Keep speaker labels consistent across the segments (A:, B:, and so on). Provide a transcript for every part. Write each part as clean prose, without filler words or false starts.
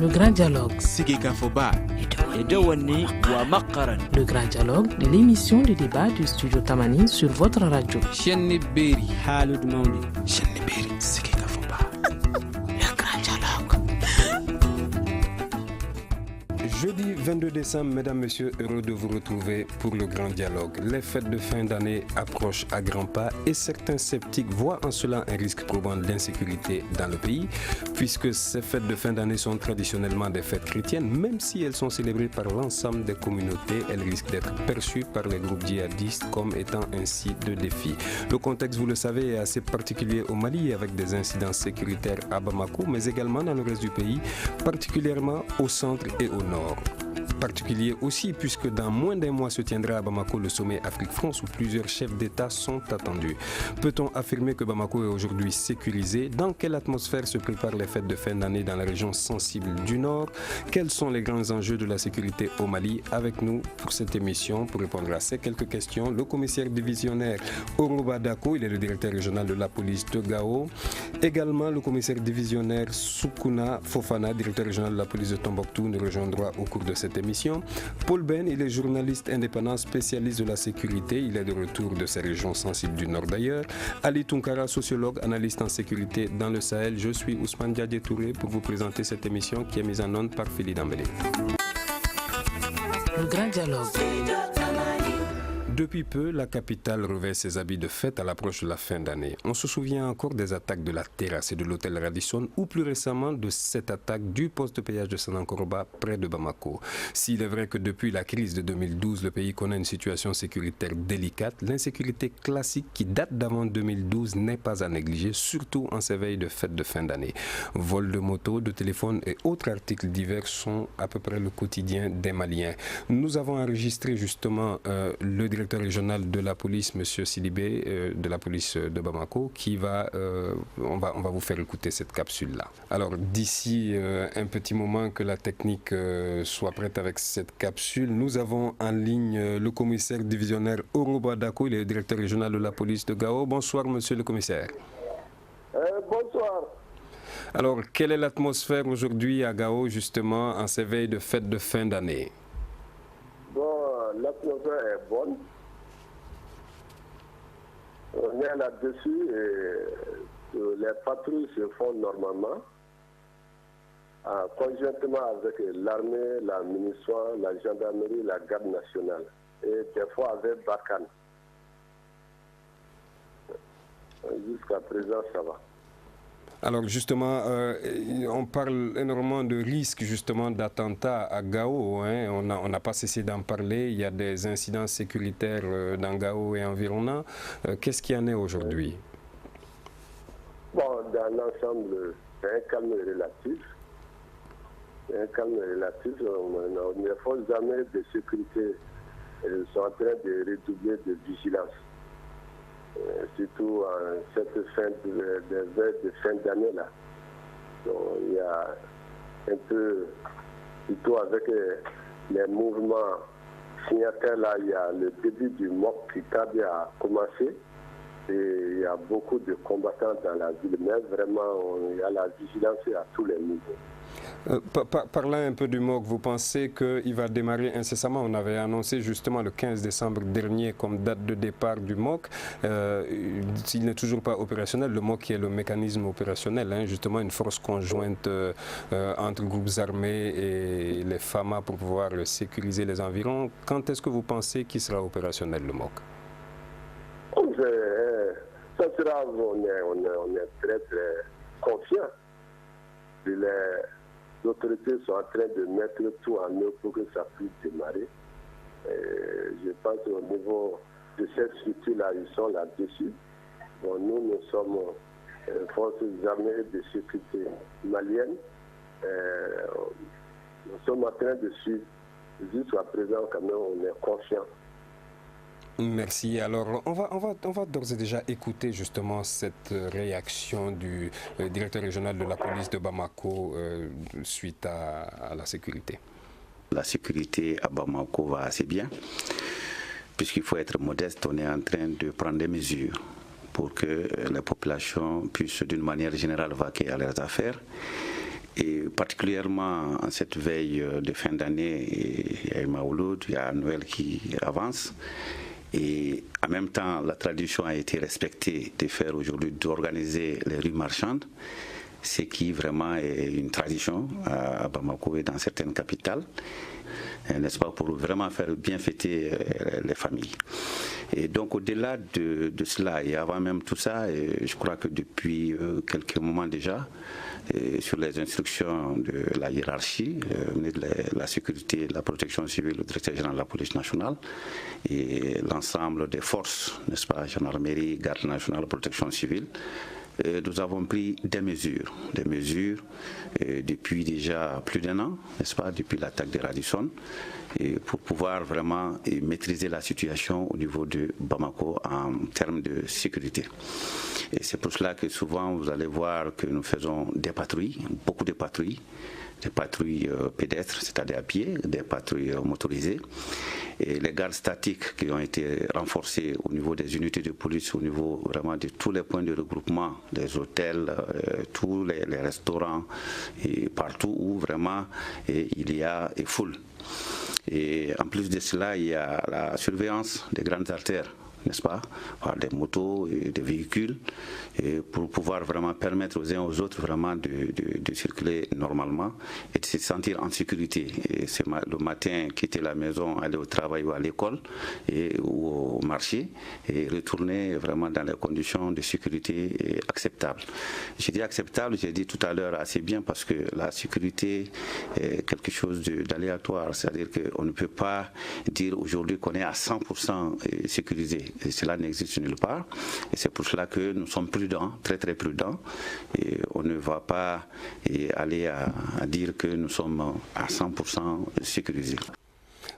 A: Le grand dialogue. Le grand dialogue de l'émission de débat du studio Tamani sur votre radio. Le grand dialogue.
B: Jeudi 22 décembre, mesdames, messieurs, heureux de vous retrouver pour le grand dialogue. Les fêtes de fin d'année approchent à grands pas et certains sceptiques voient en cela un risque probant d'insécurité dans le pays, puisque ces fêtes de fin d'année sont traditionnellement des fêtes chrétiennes, même si elles sont célébrées par l'ensemble des communautés, elles risquent d'être perçues par les groupes djihadistes comme étant un site de défi. Le contexte, vous le savez, est assez particulier au Mali, avec des incidents sécuritaires à Bamako, mais également dans le reste du pays, particulièrement au centre et au nord. Particulier aussi puisque dans moins d'un mois se tiendra à Bamako le sommet Afrique-France où plusieurs chefs d'État sont attendus. Peut-on affirmer que Bamako est aujourd'hui sécurisé? Dans quelle atmosphère se préparent les fêtes de fin d'année dans la région sensible du Nord? Quels sont les grands enjeux de la sécurité au Mali? Avec nous pour cette émission, pour répondre à ces quelques questions, le commissaire divisionnaire Oroba Dako, il est le directeur régional de la police de Gao. Également le commissaire divisionnaire Soukouna Fofana, directeur régional de la police de Tombouctou, nous rejoindra au cours de cette émission. Paul Ben, il est journaliste indépendant spécialiste de la sécurité. Il est de retour de ces régions sensibles du Nord d'ailleurs. Ali Tunkara, sociologue, analyste en sécurité dans le Sahel. Je suis Ousmane Diadje Touré pour vous présenter cette émission qui est mise en onde par Fili Dambélé.
A: Le grand dialogue.
B: Depuis peu, la capitale revêt ses habits de fête à l'approche de la fin d'année. On se souvient encore des attaques de la terrasse et de l'hôtel Radisson ou plus récemment de cette attaque du poste de péage de Sanankoroba près de Bamako. S'il est vrai que depuis la crise de 2012, le pays connaît une situation sécuritaire délicate, l'insécurité classique qui date d'avant 2012 n'est pas à négliger, surtout en ces veilles de fête de fin d'année. Vols de motos, de téléphones et autres articles divers sont à peu près le quotidien des Maliens. Nous avons enregistré justement le directeur régional de la police, M. Sidibé, de la police de Bamako, qui va, on va vous faire écouter cette capsule-là. Alors, d'ici un petit moment que la technique soit prête avec cette capsule, nous avons en ligne le commissaire divisionnaire Oroba Dako, il est le directeur régional de la police de Gao. Bonsoir, monsieur le commissaire.
C: Bonsoir.
B: Alors, quelle est l'atmosphère aujourd'hui à Gao, justement, en ces veilles de fête de fin d'année?
C: Bon, l'atmosphère est bonne. On est là-dessus et les patrouilles se font normalement, conjointement avec l'armée, la MINUSMA, la gendarmerie, la garde nationale et des fois avec Barkhane. Jusqu'à présent, ça va.
B: Alors justement, on parle énormément de risques justement d'attentats à Gao. Hein. On n'a pas cessé d'en parler. Il y a des incidents sécuritaires dans Gao et environnant. Qu'est-ce qu'il y en est aujourd'hui?
C: Bon, dans l'ensemble, c'est un calme relatif. C'est un calme relatif. Les forces armées de sécurité sont en train de redoubler de vigilance. Surtout en cette fin de fin d'année là. Donc, il y a un peu, surtout avec les mouvements signataires là, il y a le début du MOC qui tarde à commencer et il y a beaucoup de combattants dans la ville, mais vraiment il y a la vigilance à tous les niveaux.
B: Parlant un peu du MOC, vous pensez qu'il va démarrer incessamment? On avait annoncé justement le 15 décembre dernier comme date de départ du MOC. Il n'est toujours pas opérationnel. Le MOC qui est le mécanisme opérationnel, hein, justement une force conjointe entre groupes armés et les FAMA pour pouvoir sécuriser les environs. Quand est-ce que vous pensez qu'il sera opérationnel, le MOC?
C: Ça sera, on est très très confiant. Les autorités sont en train de mettre tout en œuvre pour que ça puisse démarrer. Je pense au niveau de cette structure-là, ils sont là-dessus. Bon, nous sommes forces armées de sécurité maliennes. Nous sommes en train de suivre. Jusqu'à présent, quand même, on est confiants.
B: Merci. Alors, on va d'ores et déjà écouter justement cette réaction du directeur régional de la police de Bamako suite à la sécurité.
D: La sécurité à Bamako va assez bien, puisqu'il faut être modeste. On est en train de prendre des mesures pour que la population puisse d'une manière générale vaquer à leurs affaires Et particulièrement en cette veille de fin d'année, il y a Mawlud, il y a Noël qui avance. Et en même temps, la tradition a été respectée de faire aujourd'hui, d'organiser les rues marchandes, ce qui vraiment est une tradition à Bamako et dans certaines capitales, n'est-ce pas, pour vraiment faire bien fêter les familles. Et donc au-delà de cela, et avant même tout ça, je crois que depuis quelques moments déjà, sur les instructions de la hiérarchie, de la sécurité et de la protection civile, le directeur général de la police nationale et l'ensemble des forces, n'est-ce pas, gendarmerie, garde nationale, protection civile, nous avons pris des mesures depuis déjà plus d'1 an, n'est-ce pas, depuis l'attaque de Radisson, pour pouvoir vraiment maîtriser la situation au niveau de Bamako en termes de sécurité. Et c'est pour cela que souvent vous allez voir que nous faisons des patrouilles, beaucoup de patrouilles, des patrouilles pédestres, c'est-à-dire à pied, des patrouilles motorisées, et les gardes statiques qui ont été renforcées au niveau des unités de police, au niveau vraiment de tous les points de regroupement, des hôtels, tous les restaurants, et partout où vraiment il y a foule. Et en plus de cela, il y a la surveillance des grandes artères, n'est-ce pas, par des motos et des véhicules, et pour pouvoir vraiment permettre aux uns aux autres vraiment de circuler normalement et de se sentir en sécurité. Et c'est le matin, quitter la maison, aller au travail ou à l'école ou au marché et retourner vraiment dans les conditions de sécurité acceptables. J'ai dit acceptable, j'ai dit tout à l'heure assez bien parce que la sécurité est quelque chose d'aléatoire, c'est-à-dire qu'on ne peut pas dire aujourd'hui qu'on est à 100% sécurisé. Et cela n'existe nulle part. Et c'est pour cela que nous sommes prudents, très très prudents. Et on ne va pas aller à dire que nous sommes à 100% sécurisés.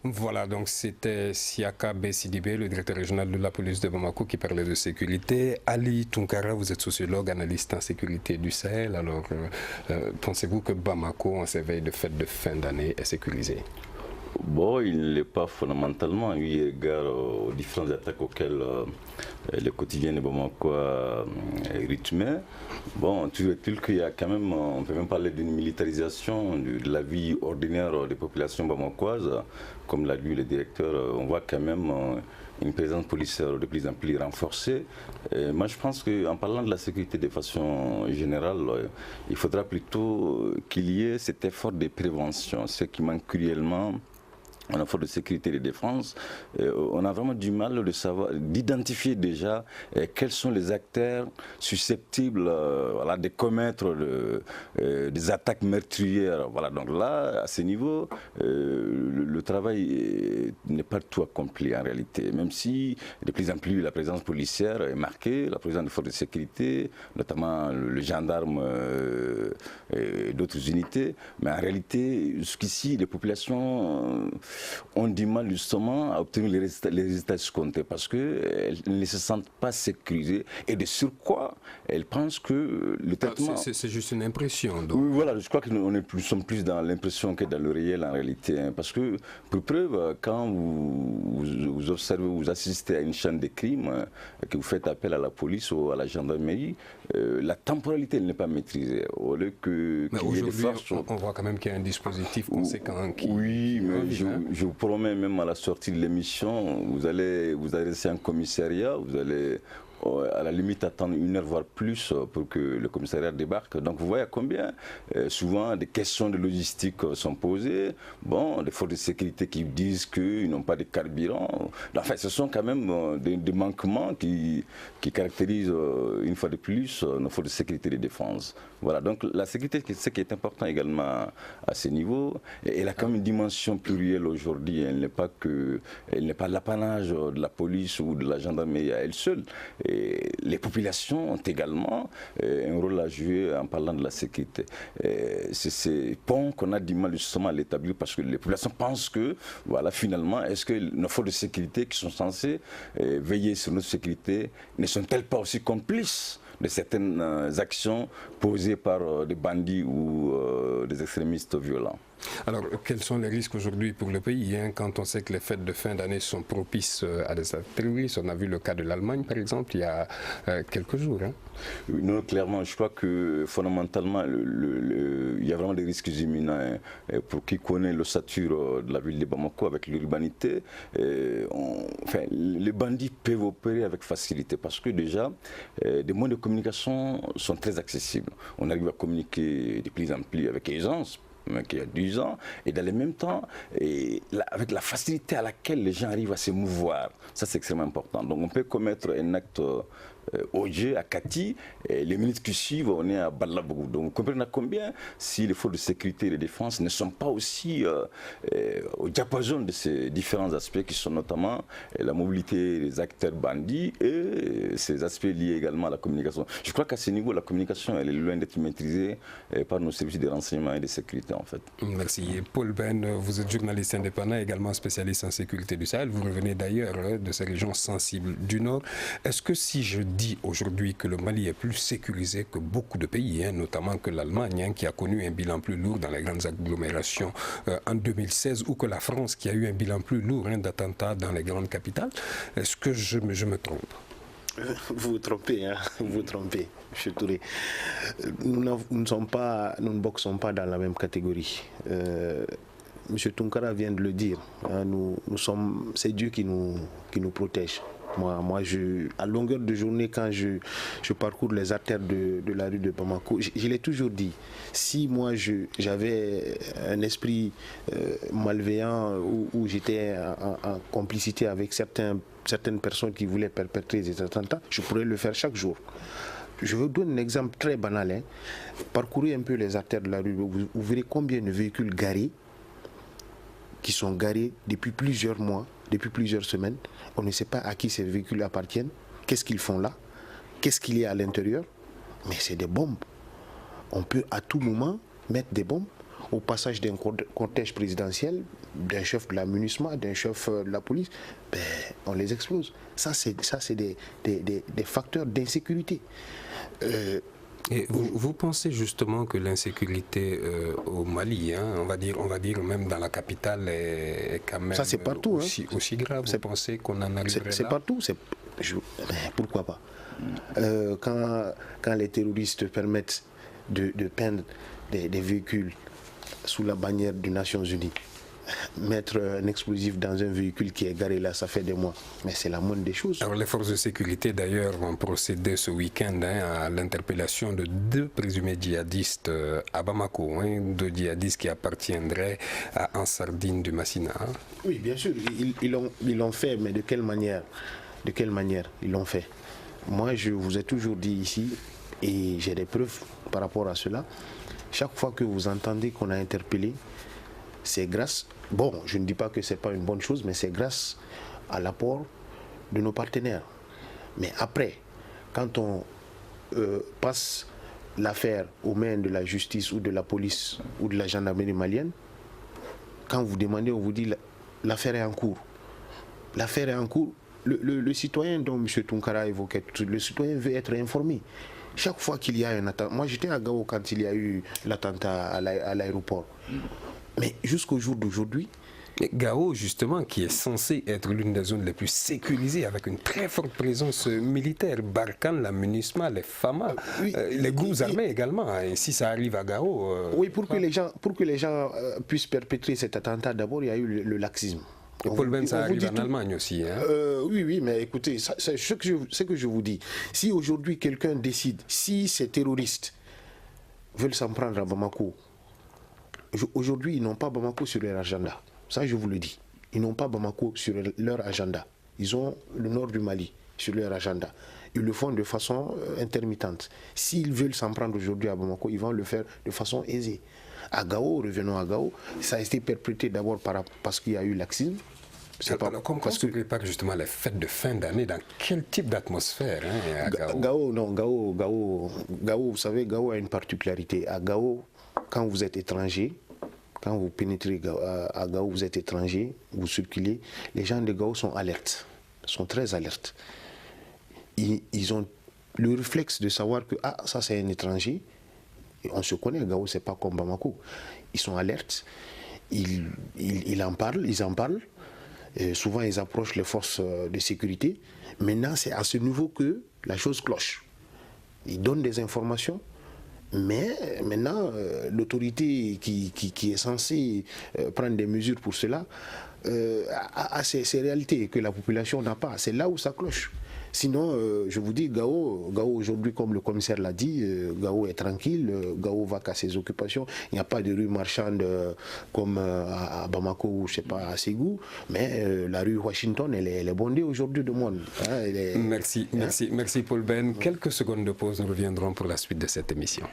B: Voilà, donc c'était Siaka Bessidibé, le directeur régional de la police de Bamako, qui parlait de sécurité. Ali Tunkara, vous êtes sociologue, analyste en sécurité du Sahel. Alors, pensez-vous que Bamako, en ces veilles de fête de fin d'année, est sécurisé?
E: Bon, il ne l'est pas fondamentalement, eu égard aux différentes attaques auxquelles le quotidien de Bamako est rythmé. Bon, toujours est-il qu'il y a quand même, on peut même parler d'une militarisation de la vie ordinaire des populations bamakoises. Comme l'a dit le directeur, on voit quand même une présence policière de plus en plus renforcée. Et moi, je pense qu'en parlant de la sécurité de façon générale, il faudra plutôt qu'il y ait cet effort de prévention, ce qui manque cruellement. En effort de sécurité et de défense, on a vraiment du mal de savoir, d'identifier déjà quels sont les acteurs susceptibles de commettre des attaques meurtrières. Voilà, donc là, à ce niveau, le travail n'est pas tout accompli en réalité, même si de plus en plus la présence policière est marquée, la présence des forces de sécurité, notamment le gendarme et d'autres unités, mais en réalité, jusqu'ici, les populations ont du mal justement à obtenir les résultats escomptés parce qu'elles ne se sentent pas sécurisées et de surcroît, elles pensent que le traitement...
B: C'est juste une impression. Donc.
E: Oui, voilà, je crois que nous sommes plus dans l'impression que dans le réel en réalité. Hein, parce que, pour preuve, quand vous observez, vous assistez à une chaîne de crimes, que vous faites appel à la police ou à la gendarmerie, la temporalité n'est pas maîtrisée. Au lieu que...
B: Mais aujourd'hui, on voit quand même qu'il y a un dispositif conséquent qui...
E: Oui, mais je vous promets, même à la sortie de l'émission, vous allez rester en commissariat, vous allez à la limite attendre 1 heure voire plus pour que le commissariat débarque. Donc vous voyez combien souvent des questions de logistique sont posées, bon, des forces de sécurité qui disent qu'ils n'ont pas de carburant. Enfin, ce sont quand même des manquements qui caractérisent une fois de plus nos forces de sécurité et de défense. Voilà, donc la sécurité, c'est ce qui est important également à ce niveau. Elle a quand même une dimension plurielle aujourd'hui. Elle n'est pas l'apanage de la police ou de la gendarmerie à elle seule. Et les populations ont également un rôle à jouer en parlant de la sécurité. C'est ces ponts qu'on a du mal justement à l'établir parce que les populations pensent que, voilà, finalement, est-ce que nos forces de sécurité qui sont censées veiller sur notre sécurité ne sont-elles pas aussi complices de certaines actions posées par des bandits ou des extrémistes violents.
B: Alors, quels sont les risques aujourd'hui pour le pays quand on sait que les fêtes de fin d'année sont propices à des actes terroristes? On a vu le cas de l'Allemagne, par exemple, il y a quelques jours.
E: Non, clairement, je crois que fondamentalement, il y a vraiment des risques imminents. Pour qui connaît l'ossature de la ville de Bamako avec l'urbanité, les bandits peuvent opérer avec facilité parce que déjà, des moyens de communication sont très accessibles. On arrive à communiquer de plus en plus avec aisance qu'il y a 10 ans, et dans le même temps, avec la facilité à laquelle les gens arrivent à se mouvoir. Ça, c'est extrêmement important. Donc, on peut commettre un acte à Kati, et les minutes qui suivent, on est à Balabougou. Donc, vous comprenez combien si les forces de sécurité et de défense ne sont pas aussi au diapason de ces différents aspects qui sont notamment la mobilité des acteurs bandits et ces aspects liés également à la communication. Je crois qu'à ce niveau, la communication, elle est loin d'être maîtrisée par nos services de renseignement et de sécurité, en fait.
B: Merci. Paul Ben, vous êtes journaliste indépendant, également spécialiste en sécurité du Sahel. Vous revenez d'ailleurs de ces régions sensibles du Nord. Est-ce que si je dit aujourd'hui que le Mali est plus sécurisé que beaucoup de pays, notamment que l'Allemagne, qui a connu un bilan plus lourd dans les grandes agglomérations en 2016, ou que la France, qui a eu un bilan plus lourd d'attentats dans les grandes capitales, est-ce que je me trompe?
F: Vous vous trompez, vous vous trompez, M. Touré. Nous ne boxons pas dans la même catégorie. M. Tunkara vient de le dire. C'est Dieu qui nous protège. Moi, à longueur de journée, quand je parcours les artères de la rue de Bamako, je l'ai toujours dit, si moi j'avais un esprit malveillant où j'étais en complicité avec certaines personnes qui voulaient perpétrer des attentats, je pourrais le faire chaque jour. Je vous donne un exemple très banal. Parcourez un peu les artères de la rue, vous verrez combien de véhicules garés qui sont garés depuis plusieurs mois, depuis plusieurs semaines. On ne sait pas à qui ces véhicules appartiennent, qu'est-ce qu'ils font là, qu'est-ce qu'il y a à l'intérieur. Mais c'est des bombes. On peut à tout moment mettre des bombes au passage d'un cortège présidentiel, d'un chef de la MINUSMA, d'un chef de la police. On les explose. Ça, c'est des facteurs d'insécurité.
B: Et vous pensez justement que l'insécurité au Mali, on va dire même dans la capitale, est quand même
F: ça, c'est partout,
B: aussi grave? Vous pensez qu'on en arriverait là?
F: C'est partout. Pourquoi pas? Quand les terroristes permettent de peindre des véhicules sous la bannière des Nations Unies, mettre un explosif dans un véhicule qui est garé là, ça fait des mois. Mais c'est la moindre des choses.
B: Alors les forces de sécurité d'ailleurs ont procédé ce week-end à l'interpellation de 2 présumés djihadistes à Bamako, 2 djihadistes qui appartiendraient à Ansardine du Massina.
F: Oui, bien sûr, ils l'ont fait, mais de quelle manière ils l'ont fait? Moi, je vous ai toujours dit ici, et j'ai des preuves par rapport à cela, chaque fois que vous entendez qu'on a interpellé, c'est grâce, je ne dis pas que ce n'est pas une bonne chose, mais c'est grâce à l'apport de nos partenaires. Mais après, quand on passe l'affaire aux mains de la justice ou de la police ou de la gendarmerie malienne, quand vous demandez, on vous dit l'affaire est en cours. L'affaire est en cours. Le citoyen dont M. Tunkara évoquait, le citoyen veut être informé. Chaque fois qu'il y a un attentat, moi j'étais à Gao quand il y a eu l'attentat à l'aéroport. Mais jusqu'au jour d'aujourd'hui...
B: Gao, justement, qui est censé être l'une des zones les plus sécurisées, avec une très forte présence militaire, Barkhane, la MINUSMA, les FAMA, les groupes armés également. Et si ça arrive à Gao...
F: oui, pour que les gens puissent perpétrer cet attentat, d'abord, il y a eu le laxisme.
B: Et Paul Ben, ça arrive en Allemagne aussi.
F: Oui, mais écoutez, c'est ce que je vous dis. Si aujourd'hui quelqu'un décide, si ces terroristes veulent s'en prendre à Bamako, aujourd'hui, ils n'ont pas Bamako sur leur agenda. Ça, je vous le dis. Ils n'ont pas Bamako sur leur agenda. Ils ont le nord du Mali sur leur agenda. Ils le font de façon intermittente. S'ils veulent s'en prendre aujourd'hui à Bamako, ils vont le faire de façon aisée. À Gao, revenons à Gao, ça a été perpétré d'abord parce qu'il y a eu laxisme.
B: Alors, comment se prépare justement les fêtes de fin d'année? Dans quel type d'atmosphère à
F: Gao? Gao, vous savez, Gao a une particularité. À Gao, quand vous êtes étranger, quand vous pénétrez à Gao, vous êtes étranger, vous circulez, les gens de Gao sont alertes, sont très alertes. Ils ont le réflexe de savoir que ça c'est un étranger, Et on se connaît, Gao, c'est pas comme Bamako. Ils sont alertes, ils en parlent. Et souvent, ils approchent les forces de sécurité. Maintenant, c'est à ce niveau que la chose cloche. Ils donnent des informations. Mais maintenant, l'autorité qui est censée prendre des mesures pour cela a ces réalités que la population n'a pas. C'est là où ça cloche. Sinon, je vous dis, Gao aujourd'hui, comme le commissaire l'a dit, Gao est tranquille, Gao va qu'à ses occupations. Il n'y a pas de rue marchande comme à Bamako ou je sais pas, à Ségou, mais la rue Washington, elle est bondée aujourd'hui de monde. Hein,
B: Merci Paul Ben. Quelques secondes de pause, nous reviendrons pour la suite de cette émission.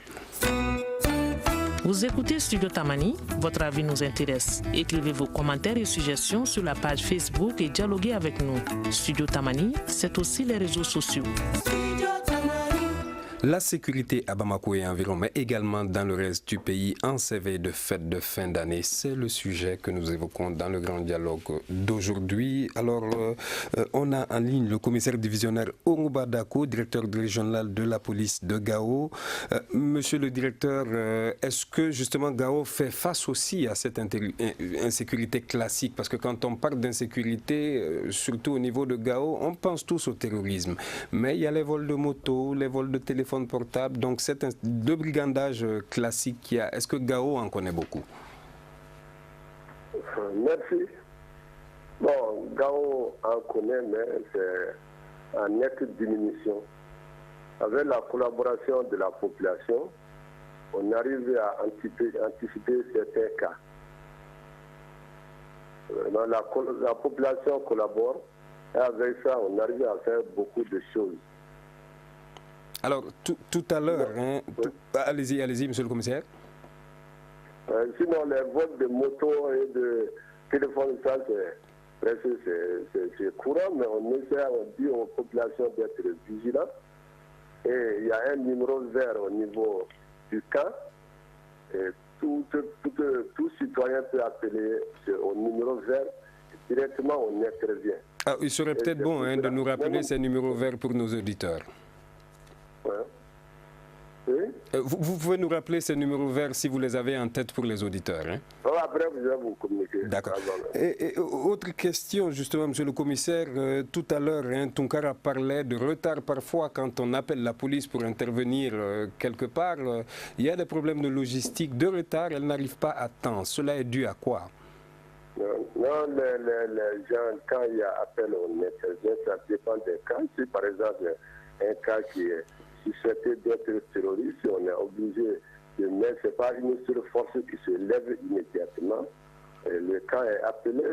A: Vous écoutez Studio Tamani, votre avis nous intéresse. Écrivez vos commentaires et suggestions sur la page Facebook et dialoguez avec nous. Studio Tamani, c'est aussi les réseaux sociaux.
B: La sécurité à Bamako et environ, mais également dans le reste du pays, en ces veilles de fête de fin d'année, c'est le sujet que nous évoquons dans le grand dialogue d'aujourd'hui. Alors, on a en ligne le commissaire divisionnaire Oruba Dako, directeur régional de la police de Gao. Monsieur le directeur, est-ce que justement Gao fait face aussi à cette insécurité classique? Parce que quand on parle d'insécurité, surtout au niveau de Gao, on pense tous au terrorisme. Mais il y a les vols de moto, les vols de téléphone portable, donc c'est de brigandage classique qu'il y a. Est-ce que Gao en connaît beaucoup?
C: Merci. Bon, Gao en connaît, mais c'est en nette diminution. Avec la collaboration de la population, on arrive à anticiper certains cas. La population collabore et avec ça, on arrive à faire beaucoup de choses.
B: Alors, tout à l'heure, allez-y, monsieur le commissaire.
C: Sinon, les vols de motos et de téléphones, ça, c'est courant, mais on dit aux populations d'être vigilants. Et il y a un numéro vert au niveau du camp. Et tout citoyen peut appeler au numéro vert. Directement, on intervient.
B: Ah, il serait peut-être bon de nous rappeler ces numéros verts pour nos auditeurs.
C: Ouais. Oui?
B: Vous pouvez nous rappeler ces numéros verts si vous les avez en tête pour les auditeurs. Hein?
C: Après, vous allez vous communiquer.
B: D'accord. Et autre question, justement, monsieur le commissaire. Tout à l'heure, Tunkara parlait de retard parfois quand on appelle la police pour intervenir quelque part. Il y a des problèmes de logistique, de retard, elle n'arrive pas à temps. Cela est dû à quoi?
C: Non, les gens, quand il y a appel, on intervient, ça dépend des cas. Si par exemple, un cas qui est suscepté d'être terroriste, on est obligé de mettre, ce n'est pas une seule force qui se lève immédiatement. Et le cas est appelé,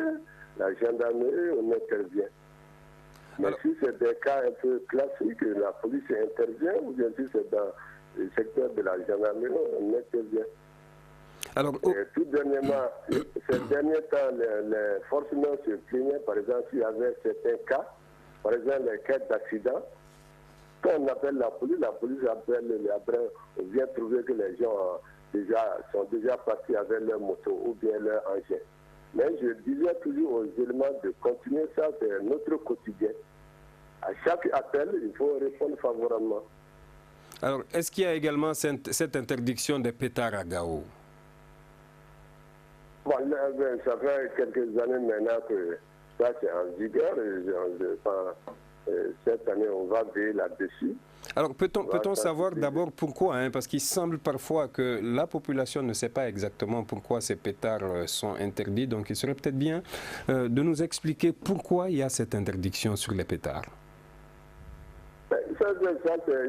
C: la gendarmerie, on intervient. Mais alors, si c'est des cas un peu classiques, la police intervient, ou bien si c'est dans le secteur de la gendarmerie, on intervient.
B: Alors,
C: tout dernièrement, ces derniers temps, les forces se plaignaient, par exemple, s'il y avait certains cas, par exemple les cas d'accident. Quand on appelle la police appelle, après on vient trouver que les gens sont déjà partis avec leur moto ou bien leur engin. Mais je disais toujours aux éléments de continuer ça, c'est notre quotidien. À chaque appel, il faut répondre favorablement.
B: Alors, est-ce qu'il y a également cette interdiction des pétards à Gao?
C: Bon, ça fait quelques années maintenant que ça c'est en vigueur. Cette année, on va veiller là-dessus.
B: Alors, peut-on savoir d'abord pourquoi, parce qu'il semble parfois que la population ne sait pas exactement pourquoi ces pétards sont interdits. Donc, il serait peut-être bien de nous expliquer pourquoi il y a cette interdiction sur les pétards.
C: Ça c'est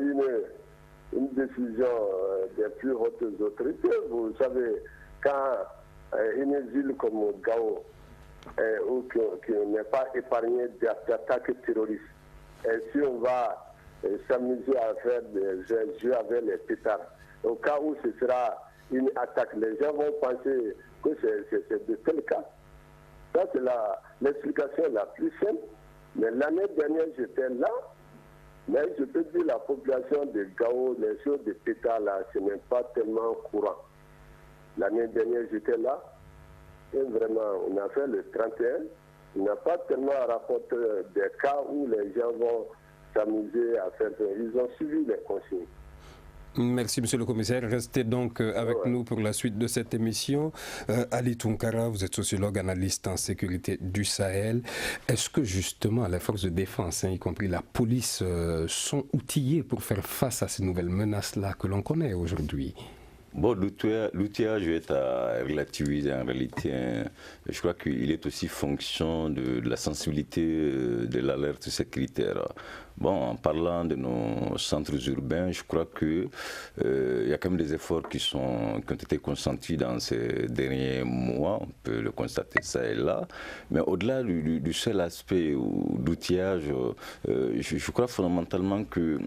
C: une décision des plus hautes autorités. Vous savez, quand une ville comme Gao, qui n'est pas épargnée d'attaques terroristes, et si on va s'amuser à faire des jeux avec les pétards, au cas où ce sera une attaque, les gens vont penser que c'est de tel cas. Ça, c'est l'explication la plus simple. Mais l'année dernière, j'étais là, mais je peux dire la population de Gao, les choses de pétards là, ce n'est pas tellement courant. L'année dernière, j'étais là, et vraiment, on a fait le 31. Il n'a pas tellement rapporté des cas où les gens vont s'amuser à faire. Ils ont suivi les consignes.
B: Merci, monsieur le commissaire. Restez donc avec nous pour la suite de cette émission. Ali Tounkara, vous êtes sociologue, analyste en sécurité du Sahel. Est-ce que justement les forces de défense, y compris la police, sont outillées pour faire face à ces nouvelles menaces-là que l'on connaît aujourd'hui?
E: Bon, l'outillage est à relativiser en réalité. Je crois qu'il est aussi fonction de la sensibilité de l'alerte sécuritaire. Bon, en parlant de nos centres urbains, je crois qu'il y a quand même des efforts qui ont été consentis dans ces derniers mois. On peut le constater ça et là. Mais au-delà du seul aspect d'outillage, je crois fondamentalement que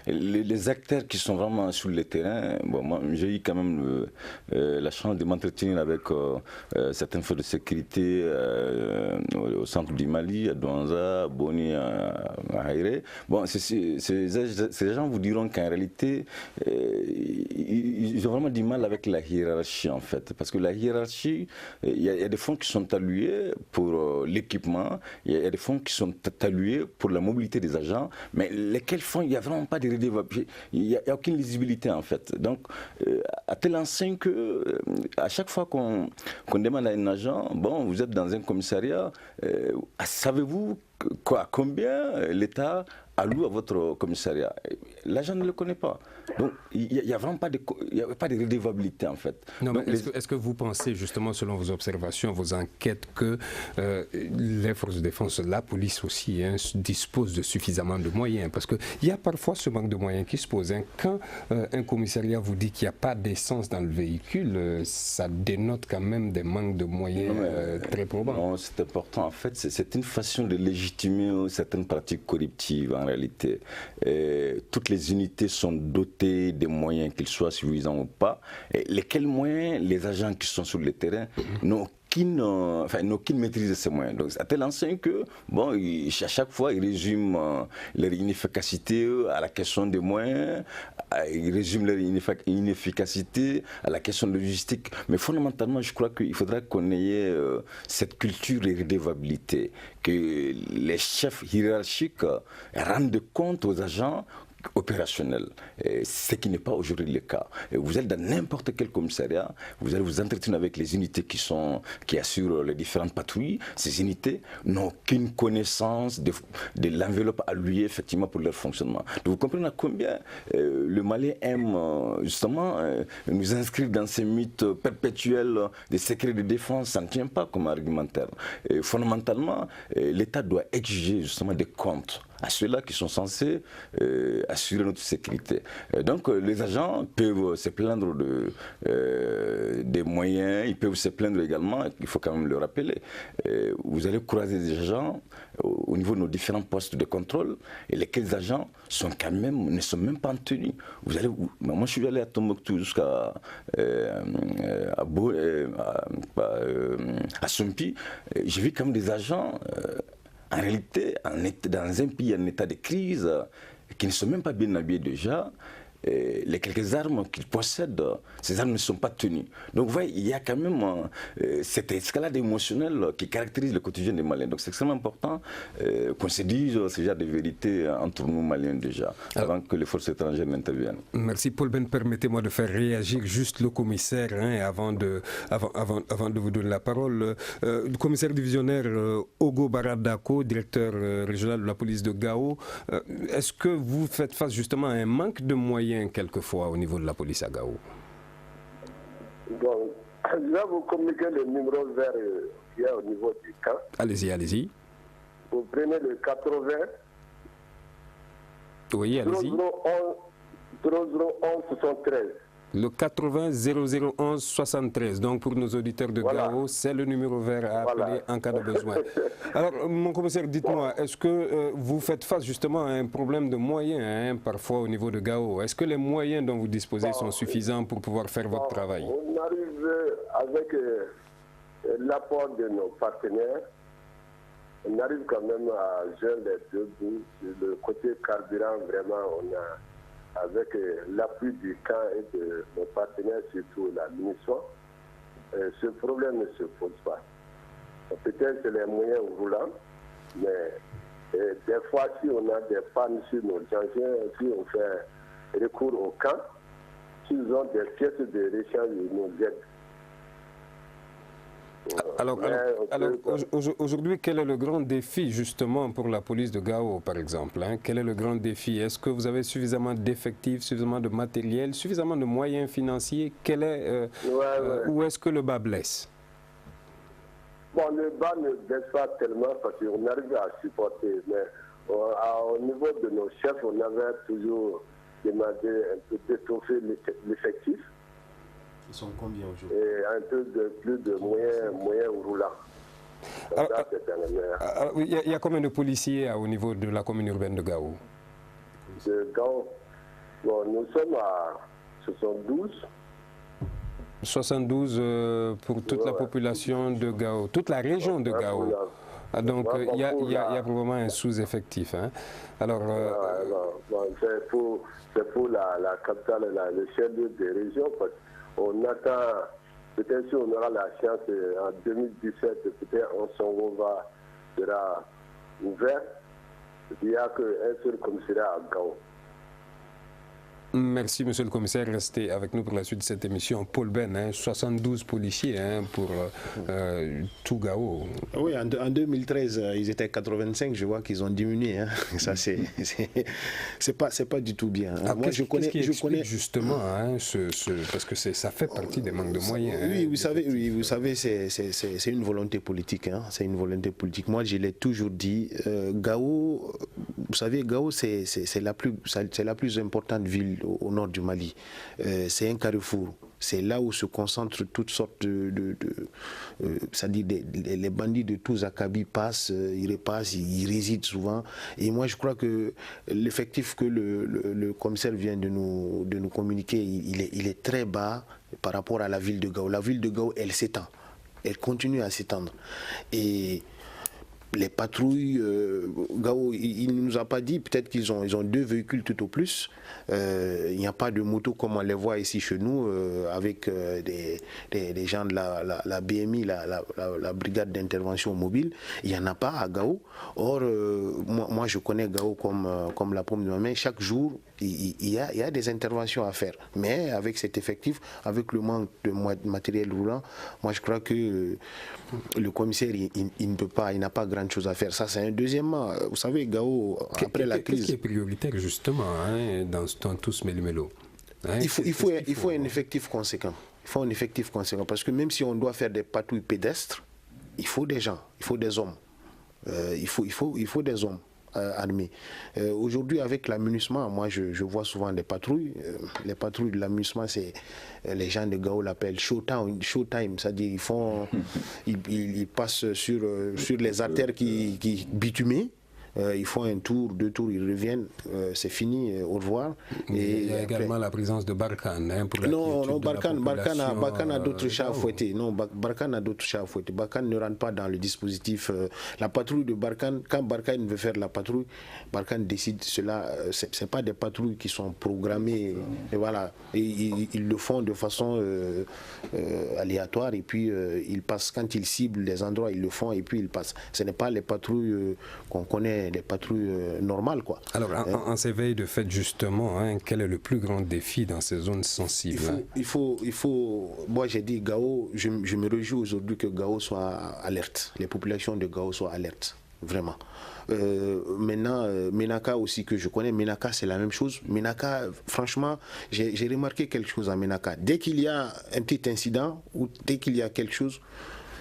E: les acteurs qui sont vraiment sur le terrain, bon, moi j'ai eu quand même la chance de m'entretenir avec certaines forces de sécurité au centre du Mali, à Douanza, à Boni, à Haïré. Bon, ces gens vous diront qu'en réalité, ils ont vraiment du mal avec la hiérarchie, en fait. Parce que la hiérarchie, il y a des fonds qui sont alloués pour l'équipement, il y a des fonds qui sont alloués pour la mobilité des agents, mais lesquels fonds, il n'y a vraiment pas de redevabilité, il n'y a aucune lisibilité, en fait. Donc, à tel enseigne que, à chaque fois qu'on demande à un agent, bon, vous êtes dans un commissariat, savez-vous combien l'État alloue à votre commissariat? L'agent ne le connaît pas. Donc, il n'y a vraiment pas de redevabilité, en fait.
B: Non, mais est-ce que vous pensez, justement, selon vos observations, vos enquêtes, que les forces de défense, la police aussi, disposent de suffisamment de moyens? Parce qu'il y a parfois ce manque de moyens qui se pose. Quand un commissariat vous dit qu'il n'y a pas d'essence dans le véhicule, ça dénote quand même des manques de moyens très probants.
E: Non, c'est important. En fait, c'est une façon de légitimer certaines pratiques corruptives, en réalité. Toutes les unités sont dotées des moyens, qu'ils soient suffisants ou pas. Et lesquels moyens les agents qui sont sur le terrain n'ont aucune maîtrise de ces moyens. Donc, à tel enseigne que, bon, à chaque fois, ils résument leur inefficacité à la question des moyens, ils résument leur inefficacité à la question de logistique. Mais fondamentalement, je crois qu'il faudra qu'on ait cette culture de redevabilité, que les chefs hiérarchiques rendent compte aux agents opérationnel, ce qui n'est pas aujourd'hui le cas. Vous êtes dans n'importe quel commissariat, vous allez vous entretenir avec les unités qui assurent les différentes patrouilles. Ces unités n'ont aucune connaissance de l'enveloppe allouée effectivement pour leur fonctionnement. Donc vous comprenez à combien le Mali aime justement nous inscrire dans ces mythes perpétuels des secrets de défense. Ça ne tient pas comme argumentaire. Fondamentalement, l'État doit exiger justement des comptes à ceux-là qui sont censés assurer notre sécurité. Donc les agents peuvent se plaindre des moyens, ils peuvent se plaindre également, il faut quand même le rappeler. Vous allez croiser des agents au niveau de nos différents postes de contrôle, et lesquels agents ne sont même pas en tenue. Moi je suis allé à Tombouctou jusqu'à Sompi, j'ai vu quand même des agents en réalité, dans un pays en état de crise, qui ne sont même pas bien habillés déjà, les quelques armes qu'ils possèdent, ces armes ne sont pas tenues. Donc vous voyez, il y a quand même cette escalade émotionnelle qui caractérise le quotidien des Maliens. Donc c'est extrêmement important qu'on se dise ce genre de vérité entre nous Maliens déjà, avant que les forces étrangères n'interviennent.
B: Merci Paul Ben, permettez-moi de faire réagir juste le commissaire avant de vous donner la parole. Le commissaire divisionnaire Ogo Baradako, directeur régional de la police de Gao, est-ce que vous faites face justement à un manque de moyens quelquefois au niveau de la police à Gao?
C: Bon, je vais vous communiquer le numéro vert qu'il y a au niveau du camp.
B: Allez-y.
C: Vous prenez le 80.
B: Oui, allez-y.
C: 0011 73.
B: Le 80 0011 73. Donc pour nos auditeurs de Gao, c'est le numéro vert à appeler en cas de besoin. Alors, mon commissaire, dites-moi, est-ce que vous faites face justement à un problème de moyens, parfois au niveau de Gao? Est-ce que les moyens dont vous disposez sont suffisants pour pouvoir faire votre travail?
C: On arrive avec l'apport de nos partenaires. On arrive quand même à joindre les deux bouts. Le côté carburant, vraiment, on a, avec l'appui du camp et de nos partenaires, surtout la MINUSMA, ce problème ne se pose pas. Peut-être c'est les moyens roulants, mais des fois, si on a des pannes sur nos engins, si on fait recours au camp, s'ils ont des pièces de rechange, ils nous aident.
B: Alors aujourd'hui, quel est le grand défi justement pour la police de Gao, par exemple, hein? Quel est le grand défi? Est-ce que vous avez suffisamment d'effectifs, suffisamment de matériel, suffisamment de moyens financiers? Où est-ce que le bas blesse?
C: Bon, le bas ne baisse pas tellement parce qu'on arrive à supporter, mais au niveau de nos chefs, on avait toujours demandé un peu d'étoffer l'effectif.
F: Ils sont combien aujourd'hui?
C: Et un peu plus de moyens roulants.
B: Il y a combien de policiers au niveau de la commune urbaine de Gao?
C: De Gao, bon, nous sommes à 72.
B: 72 pour toute la population de Gao, toute la région de Gao. Donc il y a probablement un sous-effectif. Hein. Alors,
C: c'est pour la capitale, le chef-lieu des régions. On attend, peut-être si on aura la chance, en 2017, peut-être Onsongo sera ouvert. Il n'y a qu'un seul commissariat à Gao.
B: Merci, monsieur le commissaire. Restez avec nous pour la suite de cette émission. Paul Ben, 72 policiers pour tout Gao.
F: Oui, en 2013, ils étaient 85. Je vois qu'ils ont diminué. Hein. Ça, c'est pas du tout bien.
B: Hein. Moi, je connais justement, hein, parce que ça fait partie des manques de moyens.
F: Oui, vous savez, c'est une volonté politique. Hein. C'est une volonté politique. Moi, je l'ai toujours dit. Gao, vous savez, Gao, c'est la plus importante ville au nord du Mali. C'est un carrefour. C'est là où se concentrent toutes sortes c'est-à-dire les bandits de tous acabits passent, ils repassent, ils résident souvent. Et moi, je crois que l'effectif que le commissaire vient de nous communiquer, il est très bas par rapport à la ville de Gao. La ville de Gao, elle s'étend. Elle continue à s'étendre. Et les patrouilles, Gao, il ne nous a pas dit, peut-être qu'ils ont 2 véhicules tout au plus. Il n'y a pas de moto comme on les voit ici chez nous, avec des gens de la BMI, la brigade d'intervention mobile. Il n'y en a pas à Gao. Or, moi je connais Gao comme la paume de ma main. Chaque jour, il y a des interventions à faire. Mais avec cet effectif, avec le manque de matériel roulant, moi je crois que le commissaire, il ne peut pas, il n'a pas grande chose à faire. Ça, c'est un deuxièmement. Vous savez, Gao, après la crise...
B: Qu'est-ce qui est prioritaire, justement, hein, dans tout ce méli-mélo, hein,
F: il faut un effectif conséquent. Il faut un effectif conséquent. Parce que même si on doit faire des patrouilles pédestres, il faut des gens, il faut des hommes. Il faut des hommes armés. Aujourd'hui, avec l'amunissement, moi, je vois souvent des patrouilles. Les patrouilles de l'amunissement, c'est... Les gens de Gao l'appellent showtime, c'est-à-dire ils passent sur les artères qui bitumées. Ils font un tour, 2 tours, ils reviennent, c'est fini, au revoir.
B: Et il y a également la présence de Barkhane. Hein,
F: non, Barkhane a d'autres chats à fouetter. Non, Barkhane a d'autres chats à fouetter. Barkhane ne rentre pas dans le dispositif. La patrouille de Barkhane, quand Barkhane veut faire la patrouille, Barkhane décide cela. C'est pas des patrouilles qui sont programmées. Et voilà, ils le font de façon aléatoire et puis ils passent, quand ils ciblent les endroits, ils le font et puis ils passent. Ce n'est pas les patrouilles qu'on connaît, les patrouilles normales, quoi.
B: Alors, en ces veilles de fête, justement, hein, quel est le plus grand défi dans ces zones sensibles?
F: Il faut, moi j'ai dit Gao, je me réjouis aujourd'hui que Gao soit alerte, les populations de Gao soient alertes, vraiment. Maintenant, Ménaka aussi, que je connais, Ménaka c'est la même chose. Ménaka, franchement, j'ai remarqué quelque chose à Ménaka. Dès qu'il y a un petit incident ou dès qu'il y a quelque chose,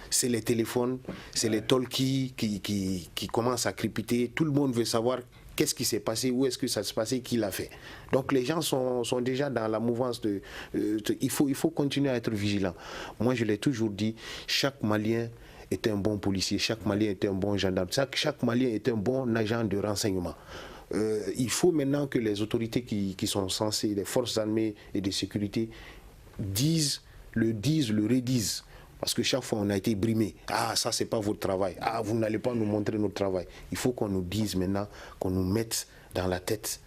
F: c'est les téléphones, c'est les talkies qui commencent à crépiter. Tout le monde veut savoir qu'est-ce qui s'est passé, où est-ce que ça s'est passé, qui l'a fait. Donc les gens sont déjà dans la mouvance il faut continuer à être vigilant. Moi, je l'ai toujours dit, chaque Malien est un bon policier, chaque Malien est un bon gendarme, chaque Malien est un bon agent de renseignement. Il faut maintenant que les autorités qui sont censées, les forces armées et de sécurité, le redisent. Parce que chaque fois, on a été brimé. Ah, ça, c'est pas votre travail. Ah, vous n'allez pas nous montrer notre travail. Il faut qu'on nous dise maintenant, qu'on nous mette dans la tête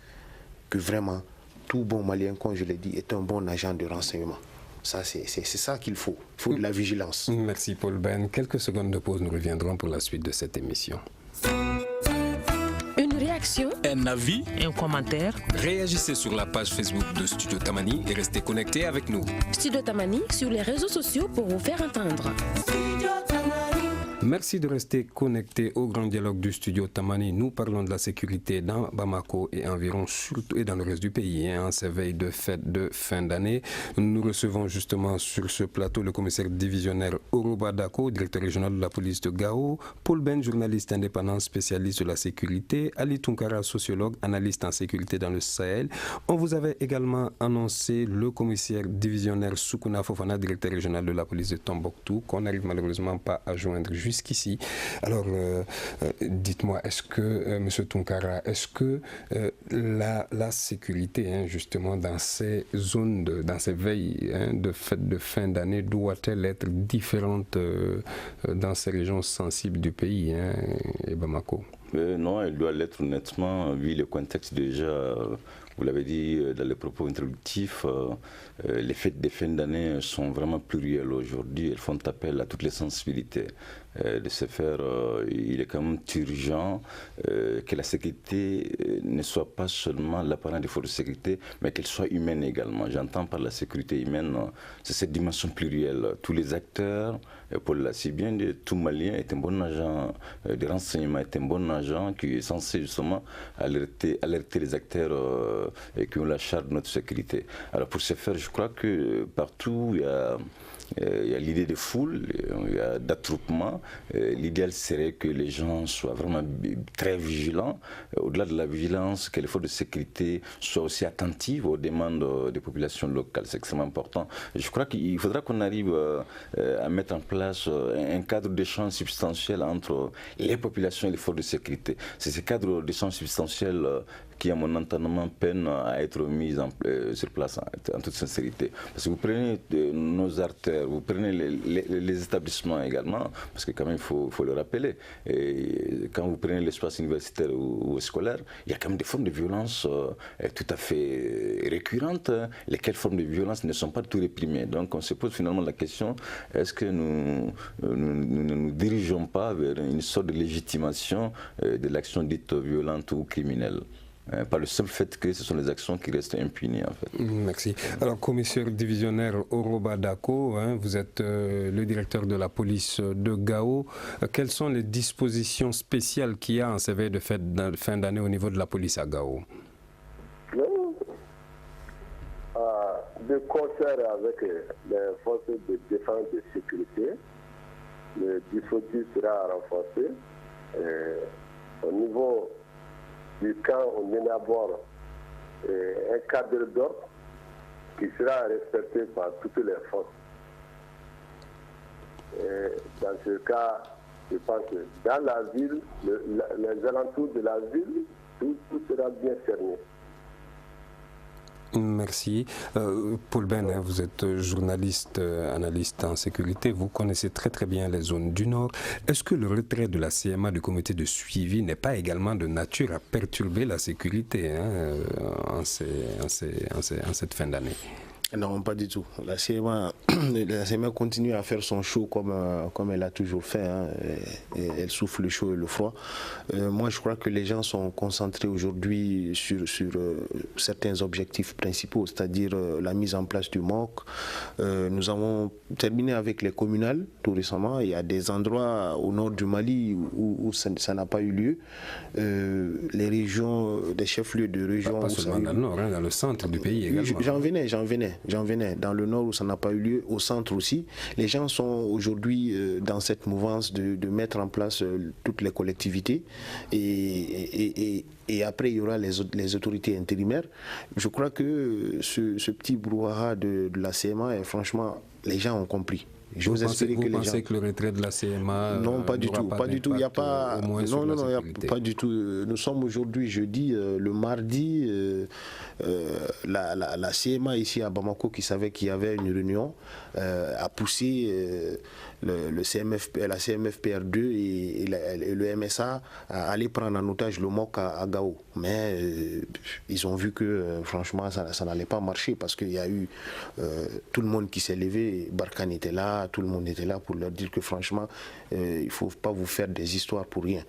F: que vraiment, tout bon Malien, comme je l'ai dit, est un bon agent de renseignement. Ça, c'est ça qu'il faut. Il faut de la vigilance.
B: Merci, Paul Ben. Quelques secondes de pause, nous reviendrons pour la suite de cette émission.
G: Une réaction
B: un avis,
A: un commentaire.
B: Réagissez sur la page Facebook de Studio Tamani et restez connectés avec nous.
G: Studio Tamani sur les réseaux sociaux pour vous faire entendre.
B: Merci de rester connectés au grand dialogue du Studio Tamani. Nous parlons de la sécurité dans Bamako et environ, surtout et dans le reste du pays. En ces veilles de fête de fin d'année, nous recevons justement sur ce plateau le commissaire divisionnaire Oroba Dako, directeur régional de la police de Gao, Paul Ben, journaliste indépendant spécialiste de la sécurité, Ali Tunkara, sociologue, analyste en sécurité dans le Sahel. On vous avait également annoncé le commissaire divisionnaire Soukouna Fofana, directeur régional de la police de Tombouctou, qu'on n'arrive malheureusement pas à joindre jusqu'ici. Alors, dites-moi, est-ce que, M. Tunkara, est-ce que la sécurité, justement, dans ces zones, dans ces veilles de fête de fin d'année, doit-elle être différente dans ces régions sensibles du pays, et Bamako?
E: Non, elle doit l'être honnêtement, vu le contexte déjà. Vous l'avez dit dans les propos introductifs, les fêtes de fin d'année sont vraiment plurielles aujourd'hui. Elles font appel à toutes les sensibilités. De ce faire, il est quand même urgent que la sécurité ne soit pas seulement l'apparent des forces de sécurité, mais qu'elle soit humaine également. J'entends par la sécurité humaine, c'est cette dimension plurielle. Tous les acteurs, Paul l'a si bien dit, tout Malien est un bon agent de renseignement, est un bon agent qui est censé justement alerter les acteurs qui ont la charge de notre sécurité. Alors pour ce faire, je crois que partout il y a l'idée de foule, il y a d'attroupement. L'idéal serait que les gens soient vraiment très vigilants. Au-delà de la vigilance, que les forces de sécurité soient aussi attentives aux demandes des populations locales. C'est extrêmement important. Je crois qu'il faudra qu'on arrive à mettre en place un cadre d'échange substantiel entre les populations et les forces de sécurité. C'est ce cadre d'échange substantiel qui, à mon entendement, peine à être mise sur place en toute sincérité. Parce que vous prenez nos artères, vous prenez les établissements également, parce que quand même, il faut le rappeler. Et quand vous prenez l'espace universitaire ou scolaire, il y a quand même des formes de violence tout à fait récurrentes, lesquelles formes de violence ne sont pas tout réprimées. Donc on se pose finalement la question, est-ce que nous ne nous dirigeons pas vers une sorte de légitimation de l'action dite violente ou criminelle? Par le seul fait que ce sont les actions qui restent impunies en fait.
B: Merci. Alors commissaire divisionnaire Oroba Dako, vous êtes le directeur de la police de Gao. Quelles sont les dispositions spéciales qu'il y a en ces veilles de fête de fin d'année au niveau de la police à Gao?
C: De concert avec les forces de défense et de sécurité, le dispositif sera renforcé. Au niveau du camp, on élabore un cadre d'ordre qui sera respecté par toutes les forces. Dans ce cas, je pense que dans la ville, les alentours de la ville, tout sera bien cerné.
B: Merci. Paul Ben, vous êtes journaliste, analyste en sécurité. Vous connaissez très très bien les zones du Nord. Est-ce que le retrait de la CMA du comité de suivi n'est pas également de nature à perturber la sécurité en cette fin d'année?
F: Non, pas du tout. La CMA continue à faire son show comme elle a toujours fait. Et elle souffle le chaud et le froid. Moi, je crois que les gens sont concentrés aujourd'hui sur certains objectifs principaux, c'est-à-dire la mise en place du MOC. Nous avons terminé avec les communales tout récemment. Il y a des endroits au nord du Mali où ça n'a pas eu lieu. Les régions, des chefs-lieux de région...
B: Pas seulement dans le nord, dans le centre du pays également.
F: J'en venais. Dans le nord où ça n'a pas eu lieu, au centre aussi. Les gens sont aujourd'hui dans cette mouvance de mettre en place toutes les collectivités et après il y aura les autorités intérimaires. Je crois que ce petit brouhaha de la CMA, franchement, les gens ont compris.
B: Vous pensez que le retrait de la CMA...
F: Non, pas du tout. Pas du tout. Il n'y a pas... Non, pas du tout. Nous sommes aujourd'hui jeudi, le mardi, la CMA ici à Bamako, qui savait qu'il y avait une réunion, a poussé la CMFPR2 et le MSA à aller prendre en otage le MOC à Gao. Mais ils ont vu que franchement ça n'allait pas marcher parce qu'il y a eu tout le monde qui s'est levé. Barkhane était là, tout le monde était là pour leur dire que franchement, il ne faut pas vous faire des histoires pour rien.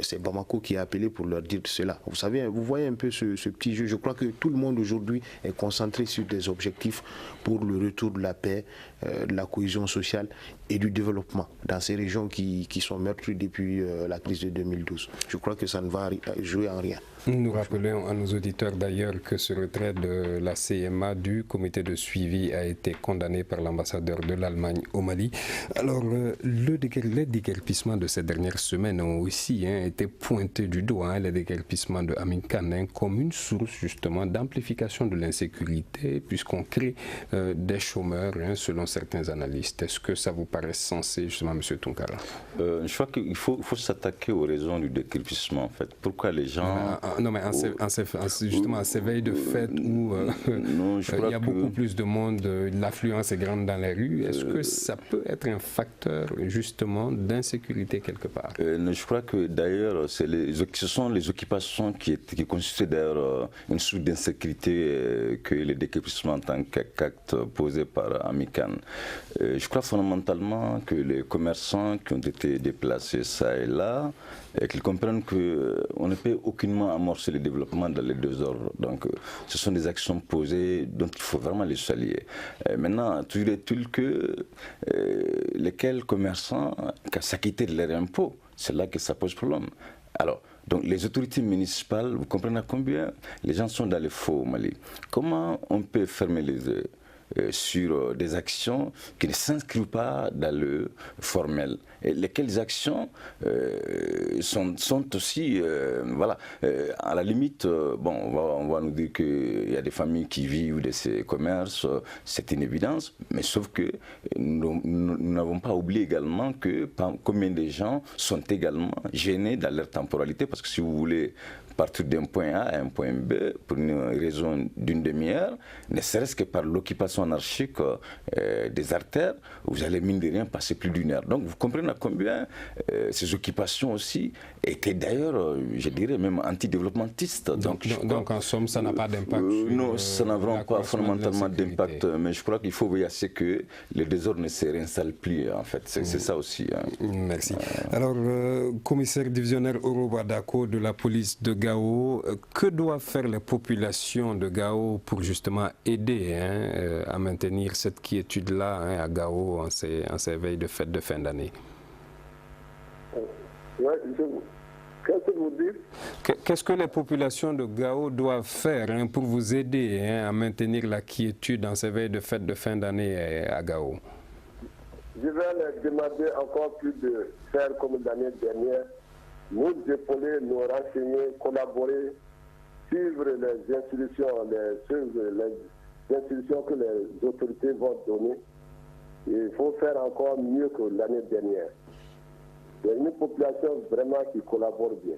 F: C'est Bamako qui a appelé pour leur dire cela. Vous savez, vous voyez un peu ce petit jeu. Je crois que tout le monde aujourd'hui est concentré sur des objectifs pour le retour de la paix, de la cohésion sociale et du développement dans ces régions qui sont meurtries depuis la crise de 2012. Je crois que ça ne va jouer en rien.
B: Nous rappelons à nos auditeurs d'ailleurs que ce retrait de la CMA du comité de suivi a été condamné par l'ambassadeur de l'Allemagne au Mali. Alors, les déguerpissements de ces dernières semaines ont aussi été pointés du doigt, les déguerpissements de Amin Khan, comme une source justement d'amplification de l'insécurité, puisqu'on crée des chômeurs, selon certains analystes. Est-ce que ça vous paraît sensé, justement, M. Tounkara?
E: Je crois qu'il faut s'attaquer aux raisons du déguerpissement, en fait. Pourquoi les gens...
B: Non, mais justement, à ces veilles de fête où il y a beaucoup plus de monde, l'affluence est grande dans les rues, est-ce que ça peut être un facteur, justement, d'insécurité quelque part?
E: Je crois que, d'ailleurs, ce sont les occupations qui constituent, d'ailleurs, une source d'insécurité que les déguerpissements en tant qu'acte posé par Amin Khan. Je crois fondamentalement que les commerçants qui ont été déplacés ça et là, et qu'ils comprennent qu'on ne peut aucunement amorcer le développement dans les désordres. Donc, ce sont des actions posées dont il faut vraiment les saluer. Maintenant, toujours est-il que lesquels commerçants s'acquittaient de leurs impôts, c'est là que ça pose problème. Alors, donc les autorités municipales, vous comprenez combien les gens sont dans le faux au Mali. Comment on peut fermer les yeux sur des actions qui ne s'inscrivent pas dans le formel, et lesquelles actions sont aussi, à la limite, on va nous dire qu'il y a des familles qui vivent de ces commerces, c'est une évidence, mais sauf que nous n'avons pas oublié également que combien de gens sont également gênés dans leur temporalité, parce que si vous voulez partir d'un point A à un point B pour une raison d'une demi-heure, ne serait-ce que par l'occupation anarchique des artères, vous allez mine de rien passer plus d'une heure. Donc vous comprenez à combien ces occupations aussi étaient d'ailleurs, je dirais même antidéveloppementistes.
B: Donc en somme, ça n'a pas d'impact
E: non, ça n'a vraiment pas fondamentalement d'impact, mais je crois qu'il faut veiller à ce que les désordres ne se réinstallent plus, en fait. C'est ça aussi.
B: Merci. Alors, commissaire divisionnaire Oroba Dako de la police de Gao, que doivent faire les populations de Gao pour justement aider à maintenir cette quiétude-là à Gao en ces veilles de fête de fin d'année?
C: Qu'est-ce que vous dites?
B: Qu'est-ce que les populations de Gao doivent faire pour vous aider à maintenir la quiétude en ces veilles de fête de fin d'année à Gao?
C: Je vais leur demander encore plus de faire comme l'année dernière, nous épauler, nous renseigner, collaborer, suivre les institutions, les institutions que les autorités vont donner. Il faut faire encore mieux que l'année dernière. Il y a une population vraiment qui collabore bien.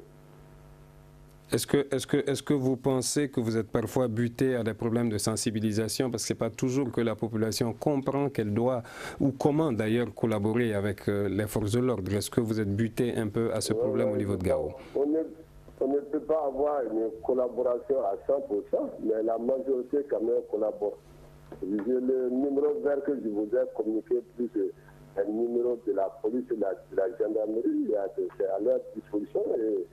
B: Est-ce que vous pensez que vous êtes parfois buté à des problèmes de sensibilisation, parce que ce n'est pas toujours que la population comprend qu'elle doit, ou comment d'ailleurs collaborer avec les forces de l'ordre? Est-ce que vous êtes buté un peu à ce problème au niveau de Gao?
C: On ne peut pas avoir une collaboration à 100%, mais la majorité quand même collabore. Le numéro vert que je vous ai communiqué, plus un numéro de la police et de la gendarmerie, c'est à leur disposition. Et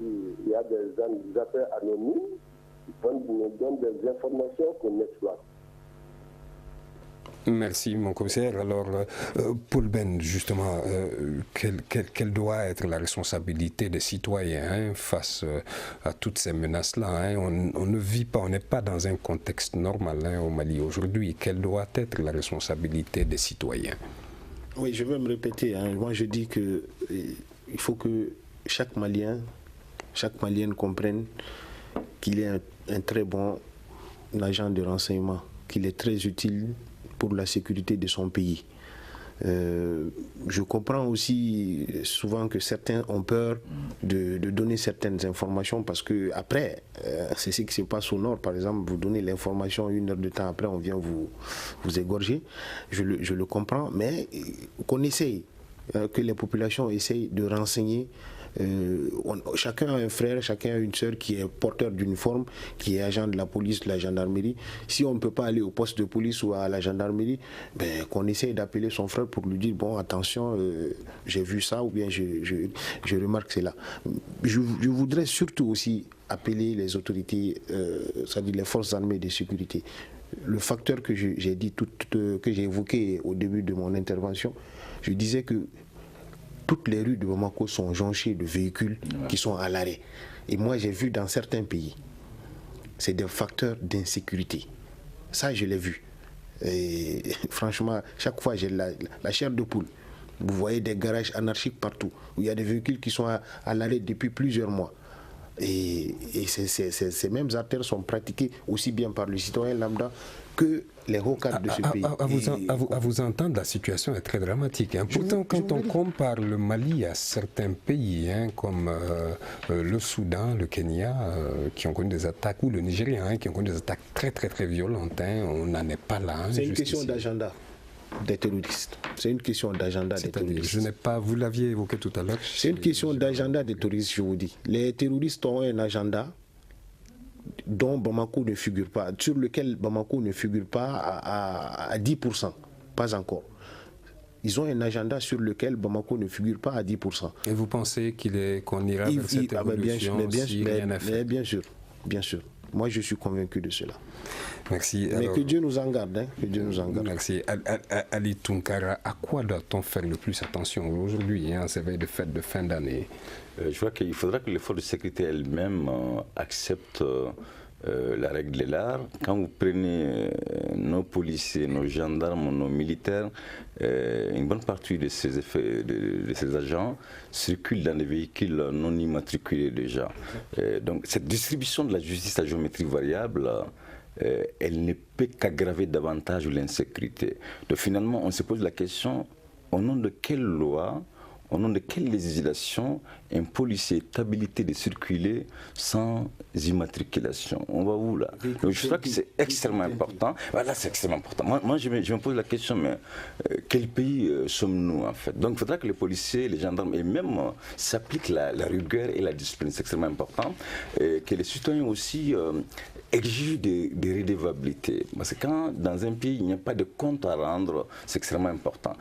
C: il y a des affaires anonymes qui nous donnent des informations qu'on exploite.
B: Merci, mon commissaire. Alors, Paul Ben, justement, quelle doit être la responsabilité des citoyens face à toutes ces menaces-là? On ne vit pas, on n'est pas dans un contexte normal au Mali aujourd'hui. Quelle doit être la responsabilité des citoyens?
F: Oui, je vais me répéter. Moi, je dis qu'il faut que chaque Malien, chaque Malienne comprenne qu'il est un très bon agent de renseignement, qu'il est très utile pour la sécurité de son pays. Je comprends aussi souvent que certains ont peur de donner certaines informations parce que après, c'est ce qui se passe au nord, par exemple, vous donnez l'information 1 heure de temps après, on vient vous égorger. Je le comprends, mais qu'on essaye, que les populations essayent de renseigner Chacun a un frère, chacun a une sœur qui est porteur d'uniforme, qui est agent de la police, de la gendarmerie. Si on ne peut pas aller au poste de police ou à la gendarmerie, qu'on essaye d'appeler son frère pour lui dire, bon, attention, j'ai vu ça, ou bien je remarque cela. Je voudrais surtout aussi appeler les autorités, c'est-à-dire les forces armées de sécurité. Le facteur que j'ai dit, que j'ai évoqué au début de mon intervention, je disais que toutes les rues de Bamako sont jonchées de véhicules qui sont à l'arrêt. Et moi, j'ai vu dans certains pays, c'est des facteurs d'insécurité. Ça, je l'ai vu. Et franchement, chaque fois, j'ai la chair de poule. Vous voyez des garages anarchiques partout, où il y a des véhicules qui sont à l'arrêt depuis plusieurs mois. Et ces mêmes artères sont pratiquées aussi bien par le citoyen lambda que les hauts cadres de ce pays.
B: À vous entendre, la situation est très dramatique. Hein. Pourtant, quand on compare le Mali à certains pays, comme le Soudan, le Kenya, qui ont connu des attaques, ou le Nigeria, qui ont connu des attaques très très très violentes, on n'en est pas là.
F: C'est une question d'agenda des terroristes. C'est une question d'agenda des terroristes.
B: Vous l'aviez évoqué tout à l'heure.
F: C'est une question d'agenda des terroristes, je vous dis. Les terroristes ont un agenda dont Bamako ne figure pas, sur lequel Bamako ne figure pas à 10%, pas encore. Ils ont un agenda sur lequel Bamako ne figure pas à 10%.
B: Et vous pensez qu'on ira vers cette évolution si rien n'est fait?
F: Bien sûr, bien sûr. Moi, je suis convaincu de cela.
B: Merci.
F: Mais que Dieu nous en garde. Que Dieu nous en garde.
B: Merci. Ali Tounkara, à quoi doit-on faire le plus attention aujourd'hui, en cette veille de fête de fin d'année?
E: Je crois qu'il faudra que les forces de sécurité elles-mêmes acceptent la règle de l'art. Quand vous prenez nos policiers, nos gendarmes, nos militaires, une bonne partie de ces agents circulent dans des véhicules non immatriculés déjà. Donc cette distribution de la justice à géométrie variable, elle ne peut qu'aggraver davantage l'insécurité. Donc finalement, on se pose la question, au nom de quelle loi, au nom de quelle législation un policier est habilité de circuler sans immatriculation? On va où là? Donc, je crois que c'est extrêmement important. Voilà, c'est extrêmement important. Moi je me pose la question, mais quel pays sommes-nous en fait? Donc il faudra que les policiers, les gendarmes et même s'appliquent la rigueur et la discipline. C'est extrêmement important. Et que les citoyens aussi exigent des redevabilités. Parce que quand dans un pays il n'y a pas de compte à rendre, c'est extrêmement important.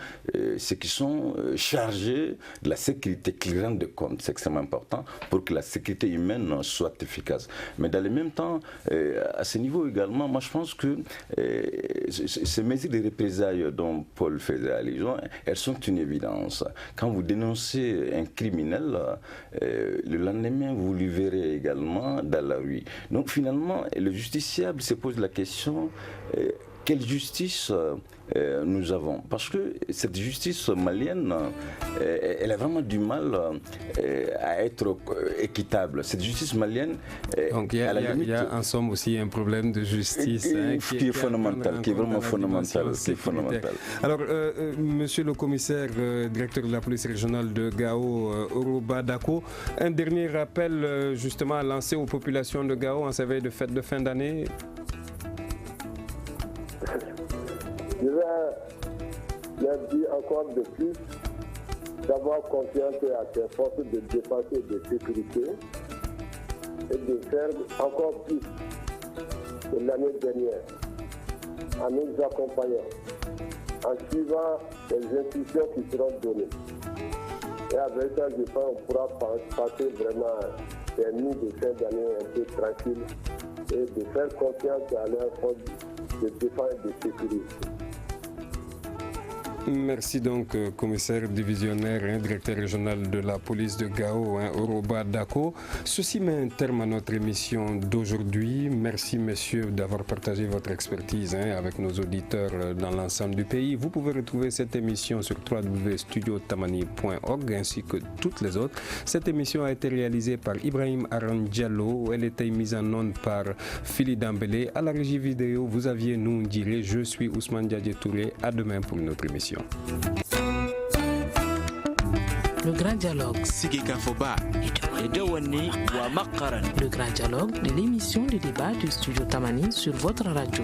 E: Ceux qui sont chargés de la sécurité, qui rendent des comptes, c'est extrêmement important pour que la sécurité humaine soit efficace. Mais dans le même temps, à ce niveau également, moi je pense que ces mesures de représailles dont Paul faisait allusion, elles sont une évidence. Quand vous dénoncez un criminel, le lendemain vous le verrez également dans la rue. Donc finalement, le justiciable se pose la question, quelle justice nous avons? Parce que cette justice malienne, elle a vraiment du mal à être équitable. Cette justice malienne...
B: Donc il y a en somme aussi un problème de justice
E: qui est fondamental, qui est vraiment fondamental.
B: Alors, monsieur le commissaire, directeur de la police régionale de Gao, Oroba Dako, un dernier rappel justement à lancer aux populations de Gao en cette veille de fête de fin d'année.
C: Je vais leur dire encore de plus d'avoir confiance à ces forces de défense et de sécurité et de faire encore plus que l'année dernière en nous accompagnant, en suivant les instructions qui seront données. Et avec ça, je pense qu'on pourra passer vraiment des nuits de fin d'année un peu tranquilles et de faire confiance à leurs forces de défense et de sécurité.
B: Merci donc, commissaire divisionnaire, directeur régional de la police de Gao, Oroba Dako. Ceci met un terme à notre émission d'aujourd'hui. Merci, messieurs, d'avoir partagé votre expertise avec nos auditeurs dans l'ensemble du pays. Vous pouvez retrouver cette émission sur www.studiotamani.org ainsi que toutes les autres. Cette émission a été réalisée par Ibrahim Aran Diallo. Elle était mise en onde par Phili Dambélé. À la régie vidéo, vous aviez nous direz, je suis Ousmane Diadje Touré. À demain pour une autre émission.
A: Le grand dialogue. Le grand dialogue de l'émission de débat du studio Tamani sur votre radio.